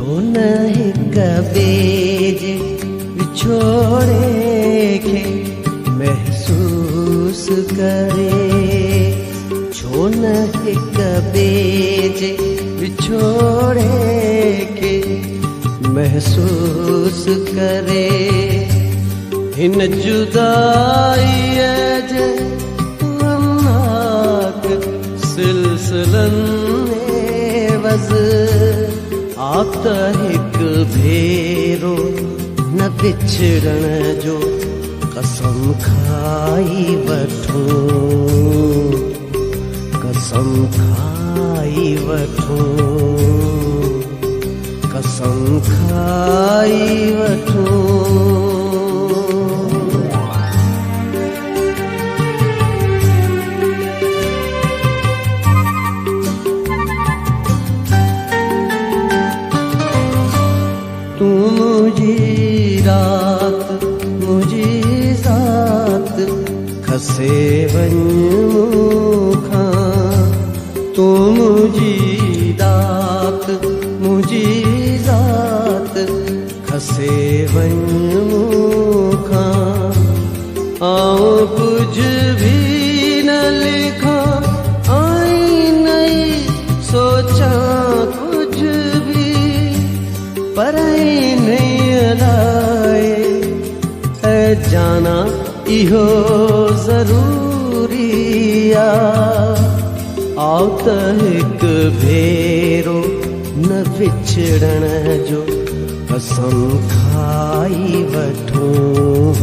छो न हिक ॿिए विछोड़े खे महसूस करे, छो न हिक ॿिए विछोड़े खे महसूस करे। हिन जुदाईअ जे सिलसिलनि वज़ आप त हिक भेरो न विछड़ण जो कसम खाई वठूं, कसम खाई वठूं, कसम खाई वठूं। तू मुझी रात मुझी ज़ात खसे वञ मूंखां, तू मुझी रात मुझी ज़ात खसे वञ मूंखां। आऊं कुझ भी न लिखां आई नहीं सोचां कुझ भी, पर नहीं अलाए ऐ जाना इहो ज़रूरी आ। आओ त हिक भेरो न विछड़ण जो कसम खाई वठूं,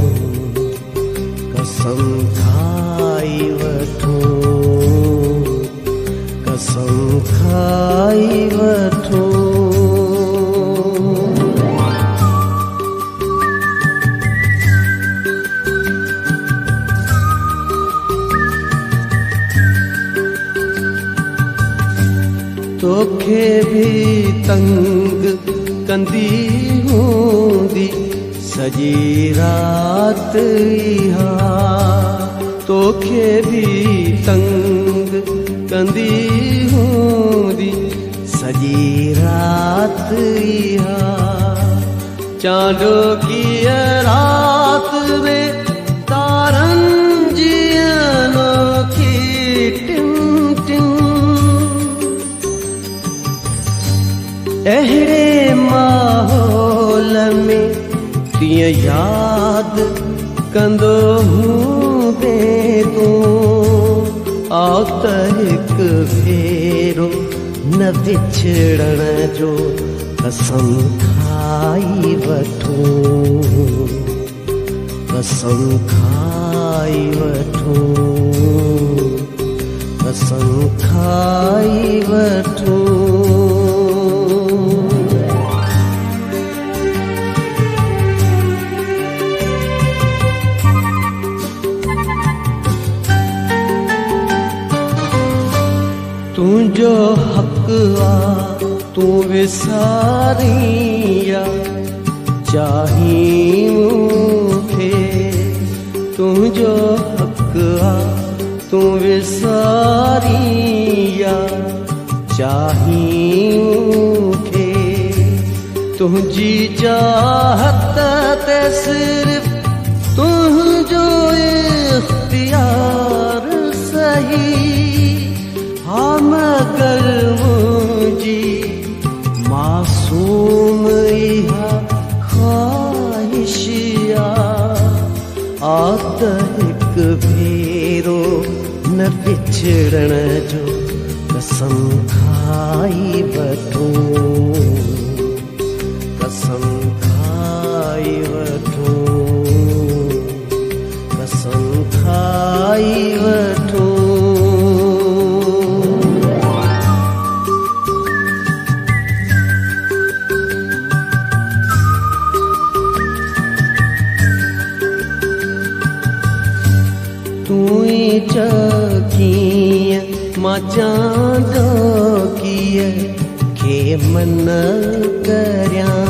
कसम खाई वठूं, कसम खाई वठूं। तोखे भी तंग कंदी हूंदी सजी रात इहा, तोखे भी तंग कंदी हूंदी सजी रात इहा। चांडो की रात में तारनि जी अनोखी टिम टिम, अहिड़े माहौल में तीअं यादि कंदो हूंदे तूं। आओ त हिक भेरो न विछड़ण जो कसम खाई वठूं, कसम खाई वठूं, कसम खाई वठूं। तुंहिंजो हक़ आ तूं विसारिया चाहीं मूंखे, तुंहिंजो हक़ आ तूं विसारिया चाहीं मूंखे। तुंहिंजी चाहत ते सिर्फ़ तुंहिंजो इख्तियार सही, हाँ मगर मुझी मासूम इहा ख्वाहिशिया। आ त हिक भेरो न विछड़ण जो कसम खाई वठूं, कसम खाई वठूं, कसम खाई वठूं। कीअं मां चांदो कीअं खे मन करियां,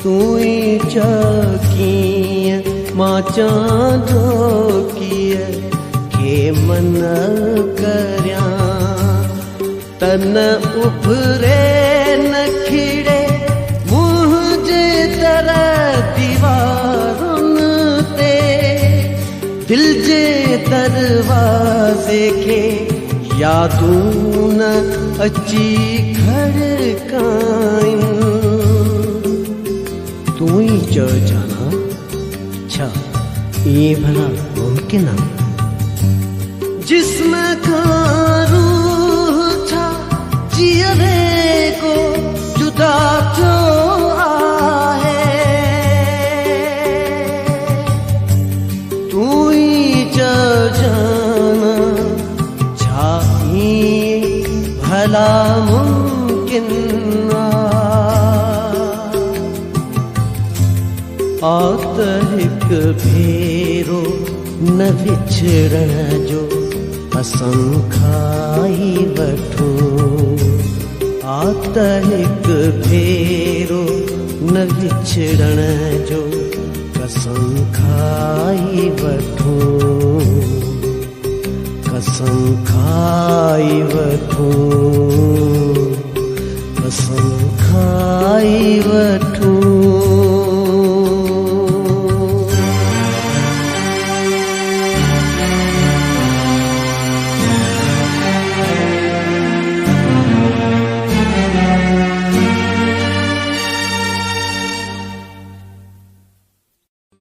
तूं ई कीअं मां चांदो कीअं खे मन करियां। तन उभरे न खिड़े यादूं न अची खड़काइन। तू ही चओ जाना, छा ये भला मुमकिन आहे? जिस्म का रूह छा जियरे को जुदा थियो आहे। तू ही चओ जाना, छा ये भला मुमकिन आ त हिक भेरो न विछड़ण जो कसम खाई वठूं। आ त हिक भेरो न विछड़ण जो कसम खाई वठूं।